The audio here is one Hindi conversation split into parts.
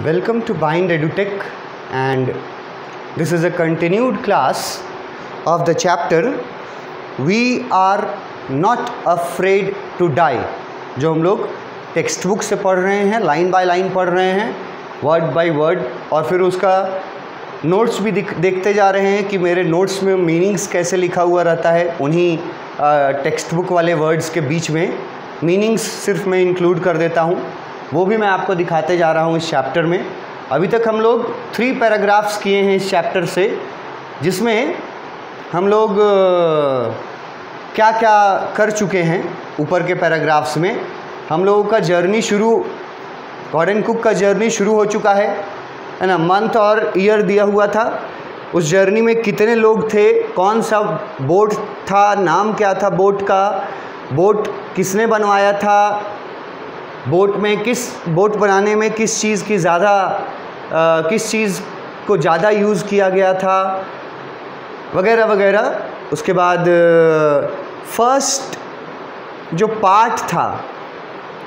Welcome to Bind EduTech, and this is a continued class of the chapter We Are Not Afraid to Die, जो हम लोग टेक्स्ट बुक से पढ़ रहे हैं, लाइन बाय लाइन पढ़ रहे हैं, वर्ड बाय वर्ड, और फिर उसका नोट्स भी देखते जा रहे हैं कि मेरे नोट्स में मीनिंग्स कैसे लिखा हुआ रहता है। उन्हीं टेक्स्ट बुक वाले वर्ड्स के बीच में मीनिंग्स सिर्फ मैं इंक्लूड कर देता हूँ, वो भी मैं आपको दिखाते जा रहा हूँ इस चैप्टर में। अभी तक हम लोग 3 पैराग्राफ्स किए हैं इस चैप्टर से, जिसमें हम लोग क्या क्या कर चुके हैं। ऊपर के पैराग्राफ्स में हम लोगों का जर्नी शुरू, गॉर्डन कुक का जर्नी शुरू हो चुका है ना। मंथ और ईयर दिया हुआ था। उस जर्नी में कितने लोग थे, कौन सा बोट था, नाम क्या था बोट का, बोट किसने बनवाया था, बोट बनाने में किस चीज़ को ज़्यादा यूज़ किया गया था, वगैरह वगैरह। उसके बाद फर्स्ट जो पार्ट था,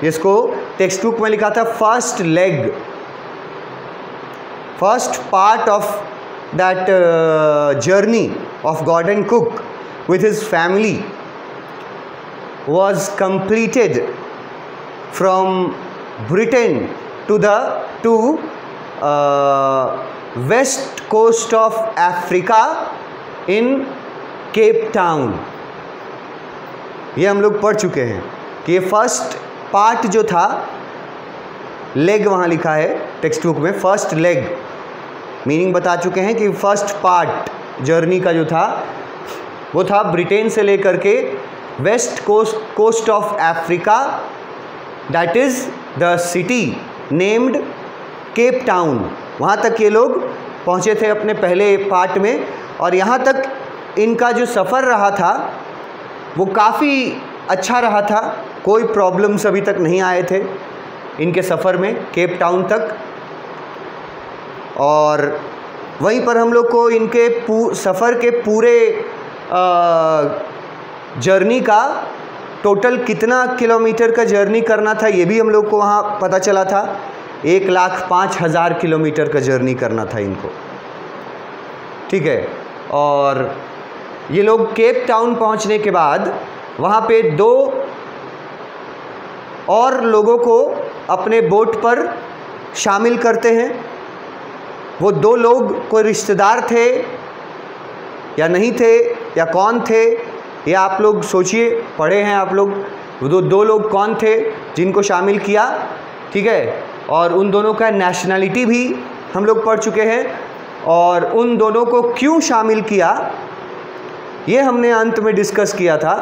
जिसको टेक्स्ट बुक में लिखा था first leg, first part of that journey of Gordon Cook with his family was completed from Britain to west coast of Africa in Cape Town। ये हम लोग पढ़ चुके हैं कि ये फर्स्ट पार्ट जो था, लेग वहाँ लिखा है टेक्स्ट बुक में, फर्स्ट लेग मीनिंग बता चुके हैं कि फर्स्ट पार्ट जर्नी का जो था वो था ब्रिटेन से लेकर के west coast of Africa, that is the city named Cape Town. वहाँ तक ये लोग पहुँचे थे अपने पहले पार्ट में, और यहाँ तक इनका जो सफ़र रहा था वो काफ़ी अच्छा रहा था। कोई प्रॉब्लम्स अभी तक नहीं आए थे इनके सफ़र में केप टाउन तक। और वहीं पर हम लोग को इनके सफ़र के पूरे जर्नी का टोटल कितना किलोमीटर का जर्नी करना था, ये भी हम लोग को वहाँ पता चला था। 1,05,000 किलोमीटर का जर्नी करना था इनको, ठीक है। और ये लोग केप टाउन पहुँचने के बाद वहाँ पे 2 और लोगों को अपने बोट पर शामिल करते हैं। वो 2 लोग कोई रिश्तेदार थे या नहीं थे, या कौन थे, या आप लोग सोचिए, पढ़े हैं आप लोग। वो 2 लोग कौन थे जिनको शामिल किया, ठीक है। और उन दोनों का नेशनलिटी भी हम लोग पढ़ चुके हैं, और उन दोनों को क्यों शामिल किया ये हमने अंत में डिस्कस किया था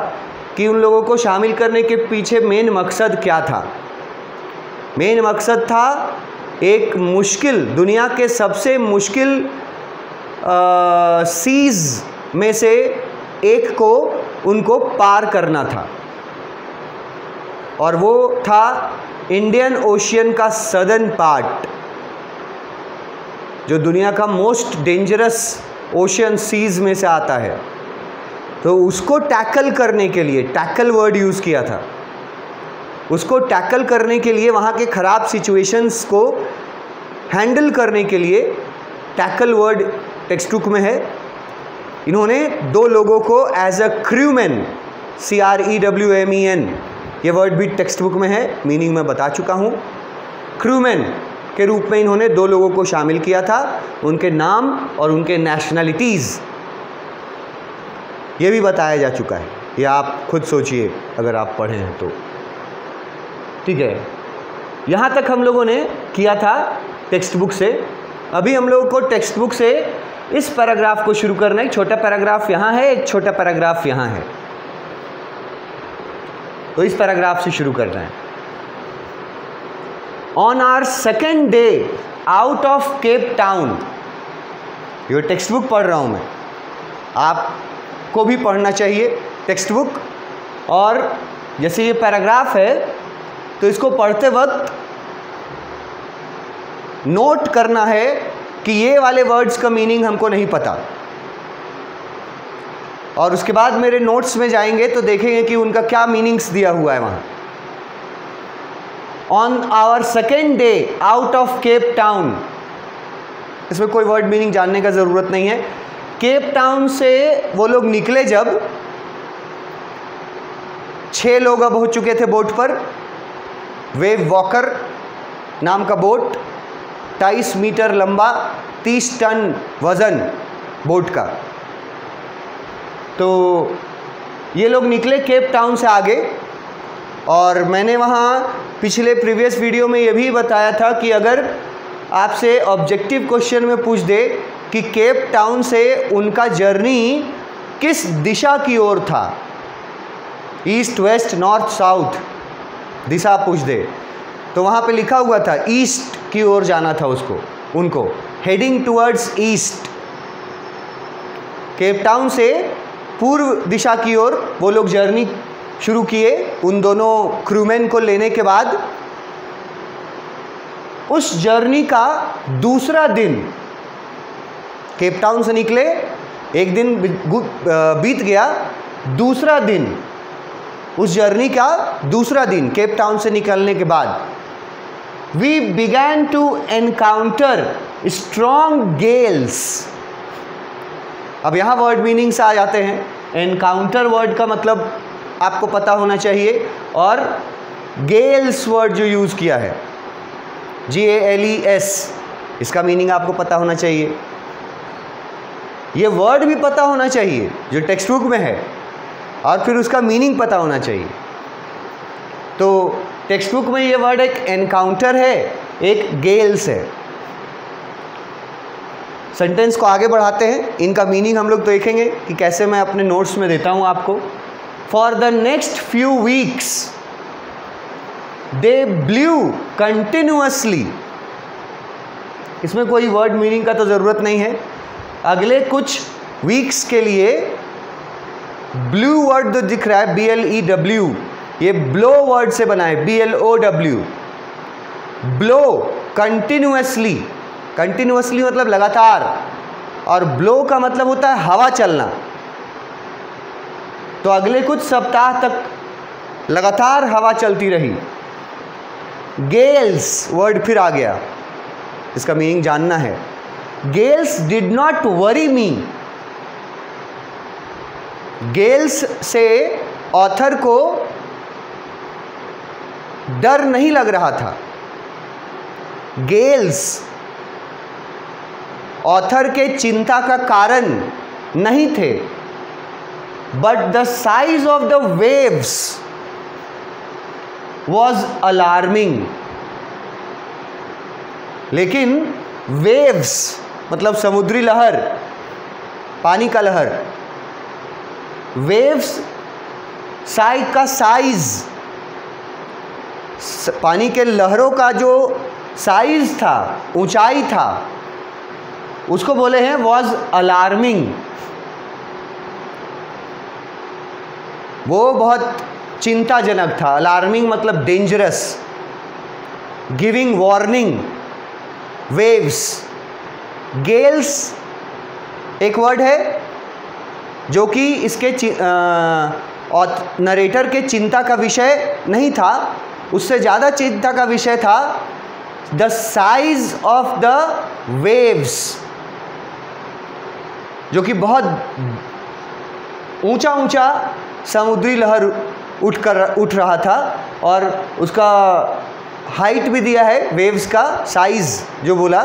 कि उन लोगों को शामिल करने के पीछे मेन मकसद क्या था। मेन मकसद था एक मुश्किल, दुनिया के सबसे मुश्किल सीज़ में से एक को उनको पार करना था, और वो था इंडियन ओशियन का सदर्न पार्ट, जो दुनिया का मोस्ट डेंजरस ओशियन सीज़ में से आता है। तो उसको टैकल करने के लिए, टैकल वर्ड यूज़ किया था, उसको टैकल करने के लिए, वहाँ के ख़राब सिचुएशंस को हैंडल करने के लिए टैकल वर्ड टेक्स्ट बुक में है। इन्होंने 2 लोगों को एज अ क्रूमैन, CREWMEN, ये वर्ड भी टेक्स्ट बुक में है, मीनिंग मैं बता चुका हूँ। क्रूमैन के रूप में इन्होंने 2 लोगों को शामिल किया था, उनके नाम और उनके नेशनलिटीज़ ये भी बताया जा चुका है। ये आप खुद सोचिए अगर आप पढ़े हैं तो, ठीक है। यहाँ तक हम लोगों ने किया था टेक्स्ट बुक से। अभी हम लोगों को टेक्स्ट बुक से इस पैराग्राफ को शुरू करना है। एक छोटा पैराग्राफ यहाँ है, एक छोटा पैराग्राफ यहाँ है, तो इस पैराग्राफ से शुरू करना है। On our second day out of Cape Town, ये टेक्स्ट बुक पढ़ रहा हूँ मैं, आपको भी पढ़ना चाहिए टेक्स्ट बुक। और जैसे ये पैराग्राफ है तो इसको पढ़ते वक्त नोट करना है कि ये वाले वर्ड्स का मीनिंग हमको नहीं पता, और उसके बाद मेरे नोट्स में जाएंगे तो देखेंगे कि उनका क्या मीनिंग्स दिया हुआ है वहाँ। On our second day out of Cape Town. इसमें कोई वर्ड मीनिंग जानने का ज़रूरत नहीं है। केप टाउन से वो लोग निकले जब 6 लोग अब हो चुके थे बोट पर। वेव वॉकर नाम का बोट, 22 मीटर लंबा, 30 टन वज़न बोट का। तो ये लोग निकले केप टाउन से आगे, और मैंने वहाँ पिछले प्रीवियस वीडियो में ये भी बताया था कि अगर आपसे ऑब्जेक्टिव क्वेश्चन में पूछ दे कि केप टाउन से उनका जर्नी किस दिशा की ओर था, ईस्ट, वेस्ट, नॉर्थ, साउथ दिशा पूछ दे, तो वहाँ पे लिखा हुआ था ईस्ट की ओर जाना था उनको, heading towards east. Cape Town से पूर्व दिशा की ओर वो लोग जर्नी शुरू किए उन दोनों क्रूमैन को लेने के बाद। उस जर्नी का दूसरा दिन, केप टाउन से निकले, एक दिन बीत गया, दूसरा दिन, उस जर्नी का दूसरा दिन केप टाउन से निकलने के बाद, we began to encounter strong gales. अब यहाँ वर्ड मीनिंग्स आ जाते हैं। एनकाउंटर वर्ड का मतलब आपको पता होना चाहिए, और गेल्स वर्ड जो यूज़ किया है GALES, इसका मीनिंग आपको पता होना चाहिए। ये वर्ड भी पता होना चाहिए जो टेक्स्ट बुक में है, और फिर उसका मीनिंग पता होना चाहिए। तो टेक्स्ट बुक में ये वर्ड एक एनकाउंटर है, एक गेल्स है। सेंटेंस को आगे बढ़ाते हैं, इनका मीनिंग हम लोग देखेंगे कि कैसे मैं अपने नोट्स में देता हूँ आपको। For the next few weeks they blue continuously. इसमें कोई वर्ड मीनिंग का तो ज़रूरत नहीं है। अगले कुछ वीक्स के लिए ब्लू वर्ड जो दिख रहा है BLEW, ये ब्लो वर्ड से बना है, BLOW। ब्लो कंटिन्यूअसली, कंटिन्यूअसली मतलब लगातार, और ब्लो का मतलब होता है हवा चलना। तो अगले कुछ सप्ताह तक लगातार हवा चलती रही। गेल्स वर्ड फिर आ गया, इसका मीनिंग जानना है। Gales did not worry me. Gales से ऑथर को डर नहीं लग रहा था। गेल्स ऑथर के चिंता का कारण नहीं थे, but the size of the waves was alarming. लेकिन वेव्स मतलब समुद्री लहर, पानी का लहर, वेव्स का साइज, पानी के लहरों का जो साइज था, ऊंचाई था, उसको बोले हैं वॉज अलार्मिंग। वो बहुत चिंताजनक था। अलार्मिंग मतलब dangerous, giving warning. Waves, Gales एक वर्ड है जो कि इसके नरेटर के चिंता का विषय नहीं था, उससे ज़्यादा चिंता का विषय था the size of the waves, जो कि बहुत ऊंचा ऊंचा समुद्री लहर उठ रहा था, और उसका हाइट भी दिया है, वेव्स का साइज जो बोला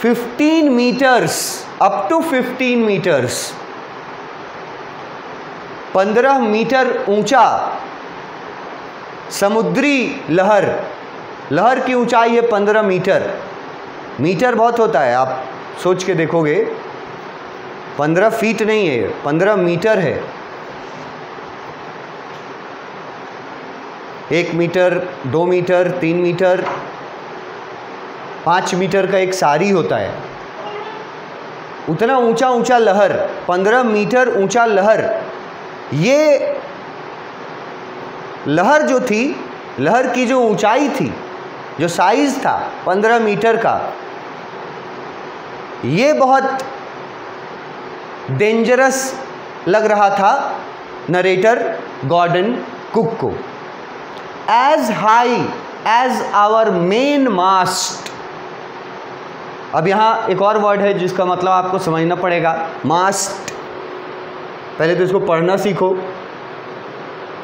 15 metres, up to 15 metres, 15 metre ऊंचा समुद्री लहर। लहर की ऊंचाई है 15 मीटर। मीटर बहुत होता है, आप सोच के देखोगे, 15 फीट नहीं है, 15 मीटर है। 1 मीटर, 2 मीटर, 3 मीटर, 5 मीटर का एक सारी होता है। उतना ऊंचा ऊंचा लहर, 15 मीटर ऊंचा लहर। ये लहर जो थी, लहर की जो ऊंचाई थी, जो साइज था 15 मीटर का, ये बहुत डेंजरस लग रहा था नरेटर गॉर्डन कुक को। As high as our main mast. अब यहाँ एक और वर्ड है जिसका मतलब आपको समझना पड़ेगा, मास्ट। पहले तो इसको पढ़ना सीखो,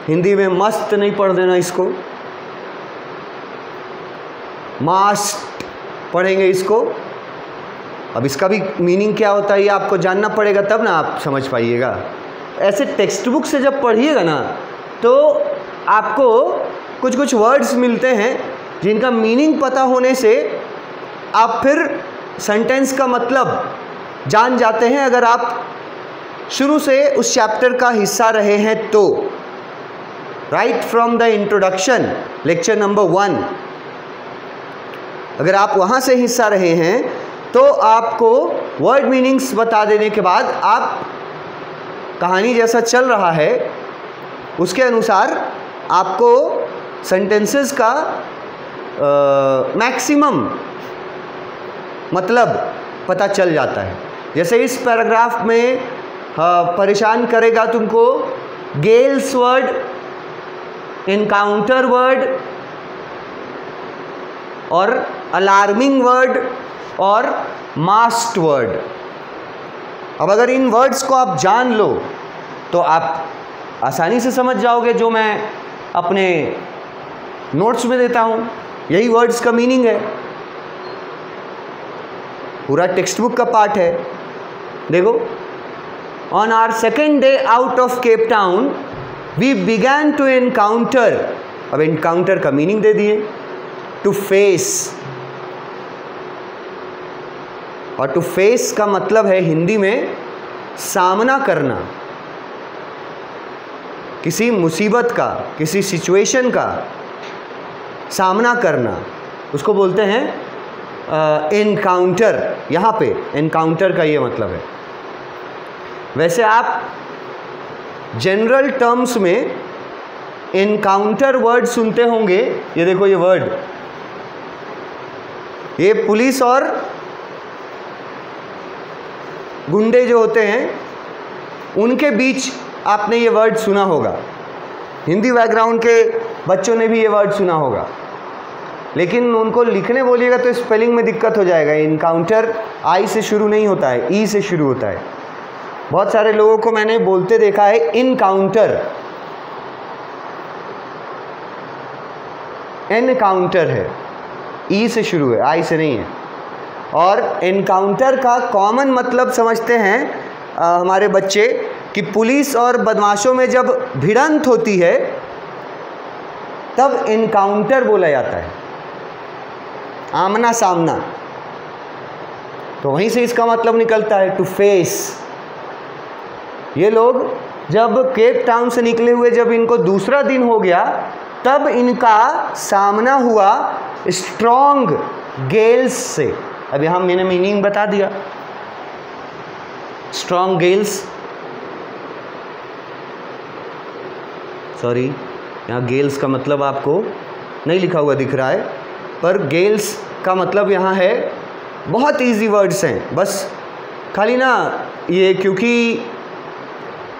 हिंदी में मस्त नहीं पढ़ देना इसको, मास्ट पढ़ेंगे इसको। अब इसका भी मीनिंग क्या होता है ये आपको जानना पड़ेगा, तब ना आप समझ पाइएगा। ऐसे टेक्स्ट बुक से जब पढ़िएगा ना तो आपको कुछ कुछ वर्ड्स मिलते हैं जिनका मीनिंग पता होने से आप फिर सेंटेंस का मतलब जान जाते हैं, अगर आप शुरू से उस चैप्टर का हिस्सा रहे हैं तो। Right from the introduction, lecture number 1, अगर आप वहाँ से हिस्सा रहे हैं तो आपको वर्ड मीनिंग्स बता देने के बाद आप कहानी जैसा चल रहा है उसके अनुसार आपको सेंटेंसेस का मैक्सिमम मतलब पता चल जाता है। जैसे इस पैराग्राफ में परेशान करेगा तुमको गेल्स वर्ड, इनकाउंटर वर्ड और अलार्मिंग वर्ड और मास्ट वर्ड। अब अगर इन वर्ड्स को आप जान लो तो आप आसानी से समझ जाओगे जो मैं अपने नोट्स में देता हूँ, यही वर्ड्स का मीनिंग है, पूरा टेक्स्ट बुक का पार्ट है। देखो, on our second day out of Cape Town we began to encounter. अब एनकाउंटर का मीनिंग दे दिए, टू फेस। और टू फेस का मतलब है हिंदी में सामना करना, किसी मुसीबत का, किसी सिचुएशन का सामना करना, उसको बोलते हैं एनकाउंटर। यहाँ पे एनकाउंटर का ये मतलब है। वैसे आप जनरल टर्म्स में एनकाउंटर वर्ड सुनते होंगे। ये देखो ये वर्ड, ये पुलिस और गुंडे जो होते हैं उनके बीच आपने ये वर्ड सुना होगा। हिंदी बैकग्राउंड के बच्चों ने भी ये वर्ड सुना होगा, लेकिन उनको लिखने बोलिएगा तो स्पेलिंग में दिक्कत हो जाएगा। इनकाउंटर आई से शुरू नहीं होता है, ई से शुरू होता है। बहुत सारे लोगों को मैंने बोलते देखा है इनकाउंटर, एनकाउंटर है, ई से शुरू है, आई से नहीं है। और एनकाउंटर का कॉमन मतलब समझते हैं हमारे बच्चे कि पुलिस और बदमाशों में जब भिड़ंत होती है तब एनकाउंटर बोला जाता है, आमना सामना। तो वहीं से इसका मतलब निकलता है टू फेस। ये लोग जब केप टाउन से निकले हुए, जब इनको दूसरा दिन हो गया, तब इनका सामना हुआ स्ट्रॉन्ग गेल्स से। अब यहाँ मैंने मीनिंग बता दिया, स्ट्रॉन्ग गेल्स, सॉरी यहाँ गेल्स का मतलब आपको नहीं लिखा हुआ दिख रहा है, पर गेल्स का मतलब यहाँ है, बहुत इजी वर्ड्स हैं, बस खाली ना ये, क्योंकि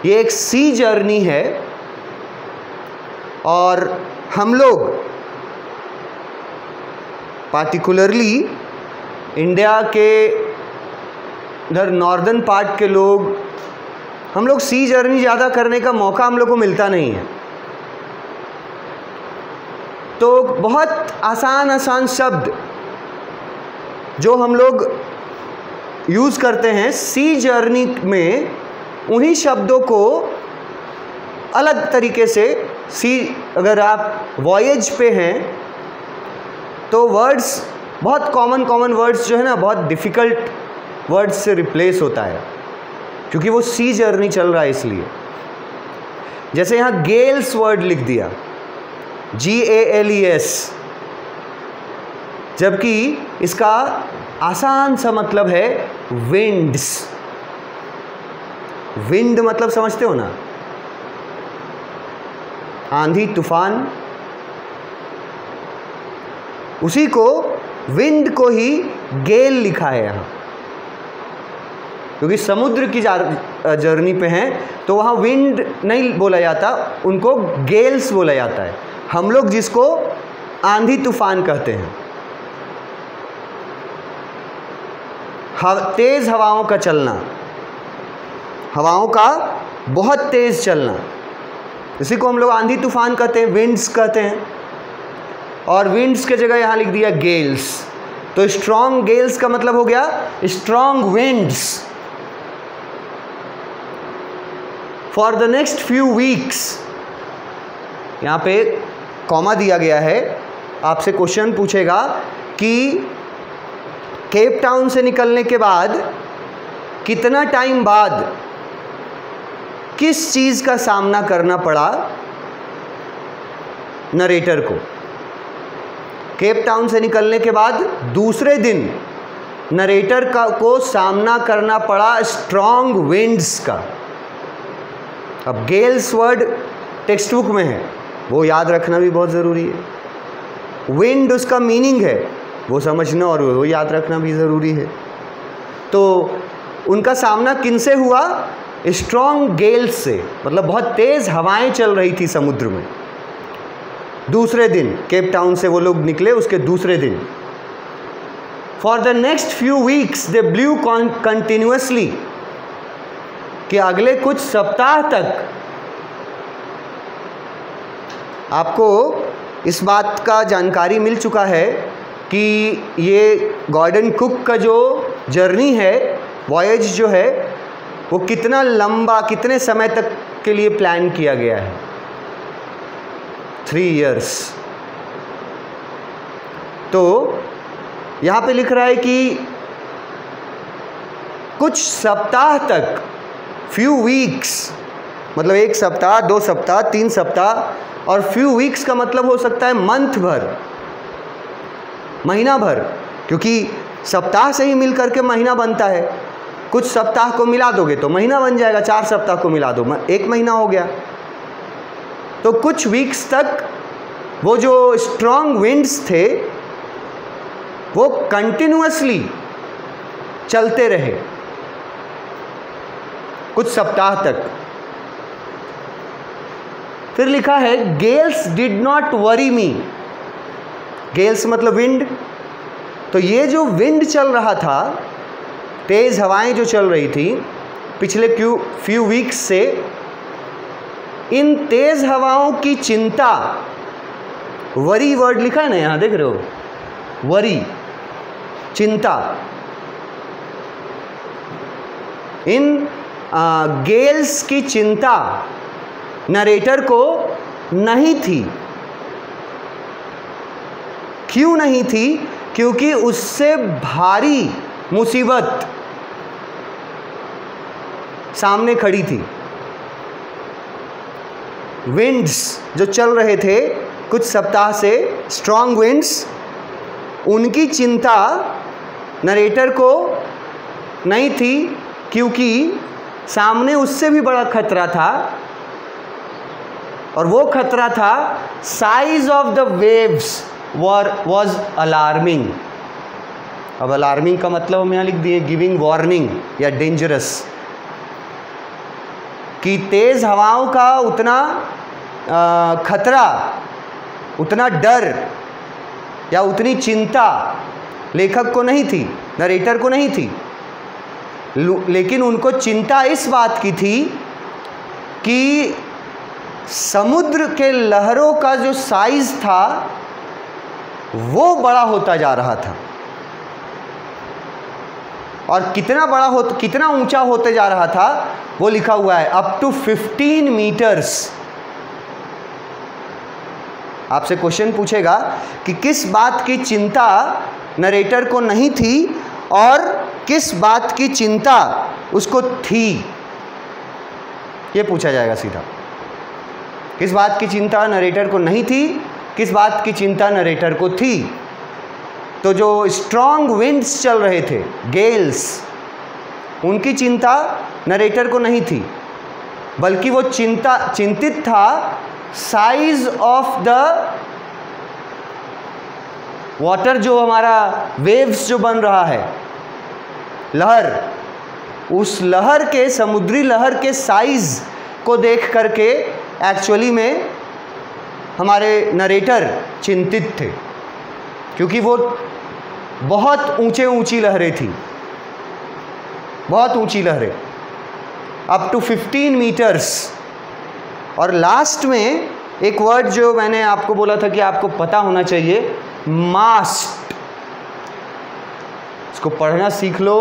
ये एक सी जर्नी है और हम लोग पार्टिकुलरली इंडिया के इधर नॉर्दर्न पार्ट के लोग, हम लोग सी जर्नी ज़्यादा करने का मौका हम लोग को मिलता नहीं है। तो बहुत आसान आसान शब्द जो हम लोग यूज़ करते हैं सी जर्नी में, उन्हीं शब्दों को अलग तरीके से सी, अगर आप वॉयेज पे हैं तो वर्ड्स, बहुत कॉमन वर्ड्स जो है ना, बहुत डिफ़िकल्ट वर्ड्स से रिप्लेस होता है, क्योंकि वो सी जर्नी चल रहा है इसलिए। जैसे यहाँ गेल्स वर्ड लिख दिया, GALES, जबकि इसका आसान सा मतलब है विंड्स। विंड मतलब समझते हो ना, आंधी तूफान, उसी को विंड को ही गेल लिखा है यहाँ, क्योंकि समुद्र की जर्नी पे हैं तो वहाँ विंड नहीं बोला जाता, उनको गेल्स बोला जाता है। हम लोग जिसको आंधी तूफान कहते हैं। तेज हवाओं का चलना, हवाओं का बहुत तेज चलना, इसी को हम लोग आंधी तूफान कहते हैं, विंड्स कहते हैं। और विंड्स के जगह यहाँ लिख दिया गेल्स। तो स्ट्रॉन्ग गेल्स का मतलब हो गया strong winds. For the next few weeks, यहाँ पे कॉमा दिया गया है। आपसे क्वेश्चन पूछेगा कि केप टाउन से निकलने के बाद कितना टाइम बाद किस चीज़ का सामना करना पड़ा नरेटर को। केप टाउन से निकलने के बाद दूसरे दिन नरेटर को सामना करना पड़ा स्ट्रॉन्ग विंड्स का। अब गेल्स वर्ड टेक्स्ट बुक में है, वो याद रखना भी बहुत ज़रूरी है। विंड उसका मीनिंग है, वो समझना और वो याद रखना भी ज़रूरी है। तो उनका सामना किनसे हुआ? स्ट्रॉन्ग गेल्स से, मतलब बहुत तेज़ हवाएं चल रही थी समुद्र में। दूसरे दिन केप टाउन से वो लोग निकले, उसके दूसरे दिन। For the next few weeks they blue continuously, कि अगले कुछ सप्ताह तक आपको इस बात का जानकारी मिल चुका है कि ये गॉर्डन कुक का जो जर्नी है, वॉयज जो है, वो कितना लंबा, कितने समय तक के लिए प्लान किया गया है। 3 years। तो यहाँ पे लिख रहा है कि कुछ सप्ताह तक, फ्यू वीक्स मतलब 1 सप्ताह, 2 सप्ताह, 3 सप्ताह, और फ्यू वीक्स का मतलब हो सकता है मंथ भर, महीना भर, क्योंकि सप्ताह से ही मिल करके महीना बनता है। कुछ सप्ताह को मिला दोगे तो महीना बन जाएगा, 4 सप्ताह को मिला दो 1 महीना हो गया। तो कुछ वीक्स तक वो जो स्ट्रॉन्ग विंड्स थे वो कंटिन्यूअसली चलते रहे कुछ सप्ताह तक। फिर लिखा है Gales did not worry me. Gales मतलब विंड। तो ये जो विंड चल रहा था, तेज हवाएं जो चल रही थी पिछले फ्यू वीक्स से, इन तेज हवाओं की चिंता, वरी वर्ड लिखा है ना यहाँ, देख रहे हो, वरी, चिंता, इन गेल्स की चिंता नरेटर को नहीं थी। क्यों नहीं थी? क्योंकि उससे भारी मुसीबत सामने खड़ी थी। विंड्स जो चल रहे थे कुछ सप्ताह से, स्ट्रॉन्ग विंड्स, उनकी चिंता नरेटर को नहीं थी, क्योंकि सामने उससे भी बड़ा खतरा था, और वो खतरा था size of the waves was alarming. अब अलार्मिंग का मतलब हम यहाँ लिख दिए गिविंग वार्निंग या डेंजरस, कि तेज हवाओं का उतना खतरा, उतना डर या उतनी चिंता लेखक को नहीं थी, नरेटर को नहीं थी, लेकिन उनको चिंता इस बात की थी कि समुद्र के लहरों का जो साइज था वो बड़ा होता जा रहा था, और कितना ऊंचा होते जा रहा था वो लिखा हुआ है, अप टू 15 मीटर्स। आपसे क्वेश्चन पूछेगा कि किस बात की चिंता नरेटर को नहीं थी और किस बात की चिंता उसको थी, ये पूछा जाएगा सीधा। किस बात की चिंता नरेटर को नहीं थी, किस बात की चिंता नरेटर को थी। तो जो स्ट्रॉन्ग विंड्स चल रहे थे, गेल्स, उनकी चिंता नरेटर को नहीं थी, बल्कि वो चिंतित था साइज ऑफ द वाटर, जो हमारा वेव्स जो बन रहा है, लहर, उस लहर के, समुद्री लहर के साइज को देख करके एक्चुअली में हमारे नरेटर चिंतित थे, क्योंकि वो बहुत ऊंची लहरें थी, बहुत ऊंची लहरें, अप टू 15 मीटर्स। और लास्ट में एक वर्ड जो मैंने आपको बोला था कि आपको पता होना चाहिए, मास्ट। इसको पढ़ना सीख लो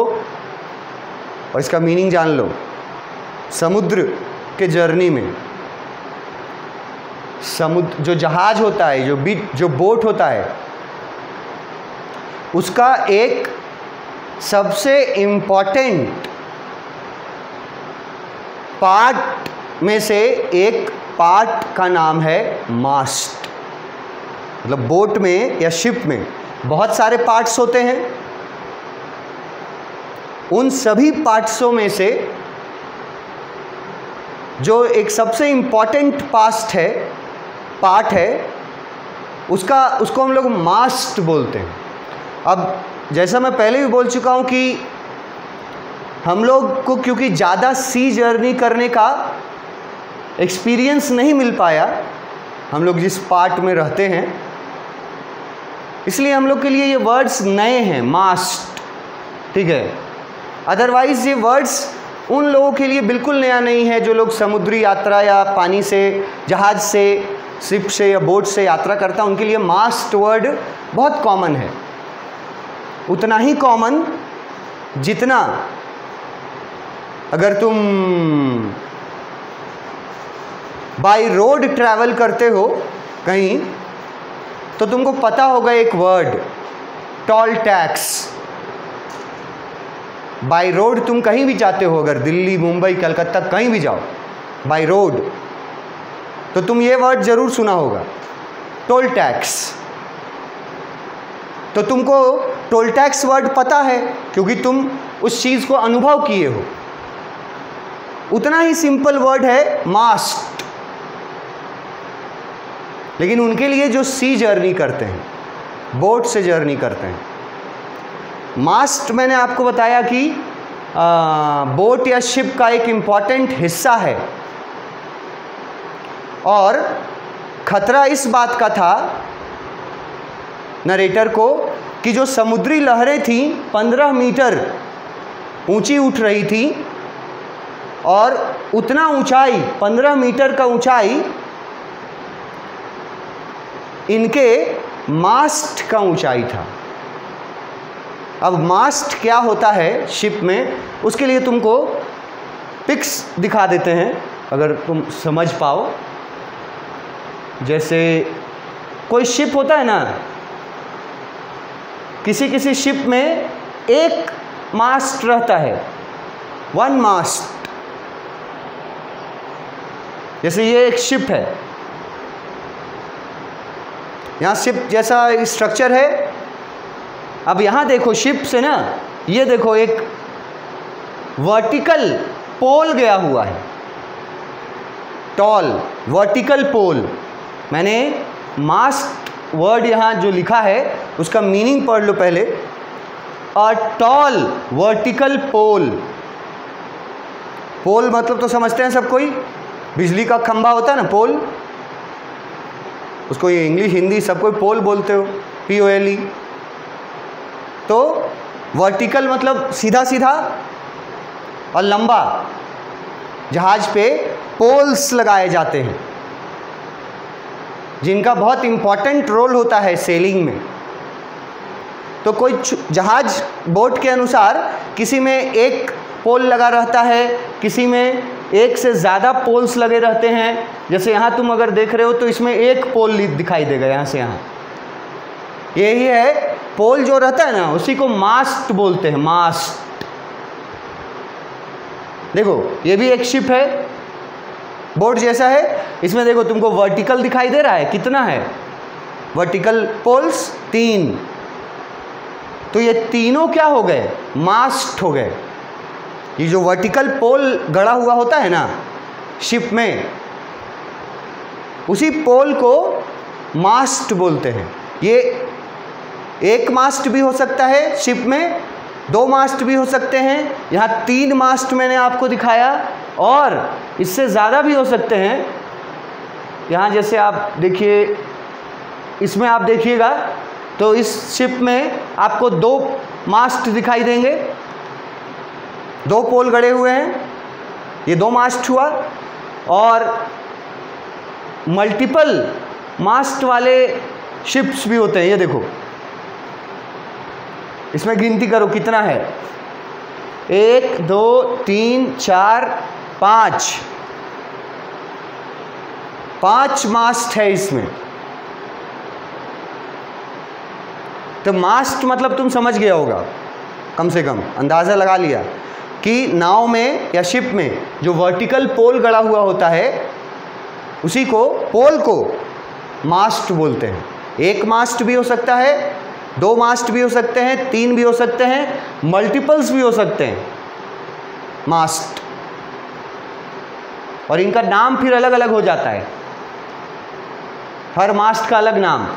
और इसका मीनिंग जान लो। समुद्र के जर्नी में समुद्र जो जहाज होता है, जो बोट होता है, उसका एक सबसे इम्पॉर्टेंट पार्ट में से एक पार्ट का नाम है मास्ट। मतलब बोट में या शिप में बहुत सारे पार्ट्स होते हैं, उन सभी पार्ट्सों में से जो एक सबसे इम्पॉर्टेंट पार्ट है उसको हम लोग मास्ट बोलते हैं। अब जैसा मैं पहले भी बोल चुका हूँ कि हम लोग को क्योंकि ज़्यादा सी जर्नी करने का एक्सपीरियंस नहीं मिल पाया, हम लोग जिस पार्ट में रहते हैं, इसलिए हम लोग के लिए ये वर्ड्स नए हैं, मास्ट, ठीक है। अदरवाइज़ ये वर्ड्स उन लोगों के लिए बिल्कुल नया नहीं है जो लोग समुद्री यात्रा या पानी से, जहाज़ से, शिप से या बोट से यात्रा करता है, उनके लिए मास्ट वर्ड बहुत कॉमन है। उतना ही कॉमन जितना अगर तुम बाय रोड ट्रैवल करते हो कहीं, तो तुमको पता होगा एक word, toll tax. By road तुम कहीं भी जाते हो, अगर दिल्ली, मुंबई, कलकत्ता कहीं भी जाओ बाय रोड, तो तुम ये वर्ड ज़रूर सुना होगा, टोल टैक्स। तो तुमको टोल टैक्स वर्ड पता है क्योंकि तुम उस चीज़ को अनुभव किए हो। उतना ही सिंपल वर्ड है मास्ट। लेकिन उनके लिए जो सी जर्नी करते हैं, बोट से जर्नी करते हैं, मास्ट मैंने आपको बताया कि बोट या शिप का एक इम्पॉर्टेंट हिस्सा है। और खतरा इस बात का था नरेटर को कि जो समुद्री लहरें थीं 15 मीटर ऊंची उठ रही थी, और उतना ऊंचाई 15 मीटर का ऊंचाई इनके मास्ट का ऊंचाई था। अब मास्ट क्या होता है शिप में, उसके लिए तुमको पिक्स दिखा देते हैं अगर तुम समझ पाओ। जैसे कोई शिप होता है ना, किसी शिप में एक मास्ट रहता है, वन मास्ट। जैसे ये एक शिप है, यहाँ शिप जैसा स्ट्रक्चर है। अब यहाँ देखो शिप से ना, ये देखो एक वर्टिकल पोल गया हुआ है, टॉल वर्टिकल पोल। मैंने मास्ट वर्ड यहाँ जो लिखा है उसका मीनिंग पढ़ लो पहले। अ टॉल वर्टिकल पोल। पोल मतलब तो समझते हैं सब कोई, बिजली का खंभा होता है ना, पोल। उसको ये इंग्लिश हिंदी सब कोई पोल बोलते हो, POLE। तो वर्टिकल मतलब सीधा सीधा और लंबा। जहाज पे पोल्स लगाए जाते हैं जिनका बहुत इम्पॉर्टेंट रोल होता है सेलिंग में। तो कोई जहाज बोट के अनुसार किसी में एक पोल लगा रहता है, किसी में एक से ज़्यादा पोल्स लगे रहते हैं। जैसे यहाँ तुम अगर देख रहे हो तो इसमें एक पोल दिखाई देगा यहाँ से यहाँ। यही है पोल जो रहता है ना, उसी को मास्ट बोलते हैं, मास्ट। देखो ये भी एक शिप है, बोट जैसा है। इसमें देखो तुमको वर्टिकल दिखाई दे रहा है, कितना है वर्टिकल पोल्स? 3। तो ये तीनों क्या हो गए? मास्ट हो गए। ये जो वर्टिकल पोल गड़ा हुआ होता है ना शिप में, उसी पोल को मास्ट बोलते हैं। ये एक मास्ट भी हो सकता है शिप में, 2 मास्ट भी हो सकते हैं। यहाँ 3 मास्ट मैंने आपको दिखाया, और इससे ज़्यादा भी हो सकते हैं। यहाँ जैसे आप देखिए, इसमें आप देखिएगा तो इस शिप में आपको 2 मास्ट दिखाई देंगे, 2 पोल गड़े हुए हैं, ये 2 मास्ट हुआ। और मल्टीपल मास्ट वाले शिप्स भी होते हैं, ये देखो, इसमें गिनती करो कितना है, 1 2 3 4 5 मास्ट है इसमें। तो मास्ट मतलब तुम समझ गया होगा, कम से कम अंदाज़ा लगा लिया कि नाव में या शिप में जो वर्टिकल पोल गड़ा हुआ होता है उसी को, पोल को मास्ट बोलते हैं। 1 मास्ट भी हो सकता है, 2 मास्ट भी हो सकते हैं, 3 भी हो सकते हैं, मल्टीपल्स भी हो सकते हैं मास्ट, और इनका नाम फिर अलग अलग हो जाता है, हर मास्ट का अलग नाम।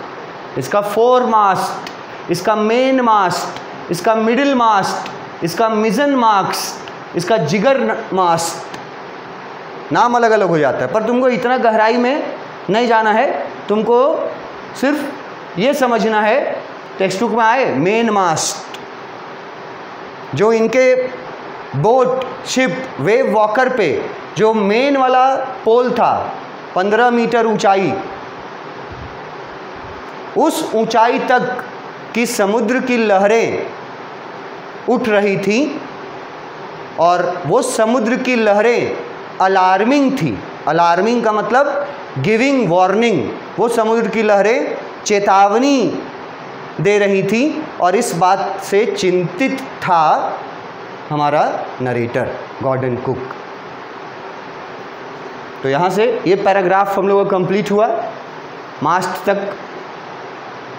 इसका फोर मास्ट, इसका मेन मास्ट, इसका मिडिल मास्ट, इसका मिजन मास्ट, इसका जिगर मास्ट, नाम अलग अलग हो जाता है। पर तुमको इतना गहराई में नहीं जाना है, तुमको सिर्फ ये समझना है, टेक्स्ट बुक में आए मेन मास्ट, जो इनके बोट शिप वेव वॉकर पे जो मेन वाला पोल था 15 मीटर ऊंचाई, उस ऊंचाई तक की समुद्र की लहरें उठ रही थी, और वो समुद्र की लहरें अलार्मिंग थी। अलार्मिंग का मतलब गिविंग वार्निंग, वो समुद्र की लहरें चेतावनी दे रही थी, और इस बात से चिंतित था हमारा नरेटर गॉर्डन कुक। तो यहाँ से ये पैराग्राफ हम लोग का कंप्लीट हुआ मास्ट तक।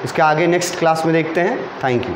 इसके आगे नेक्स्ट क्लास में देखते हैं। Thank you.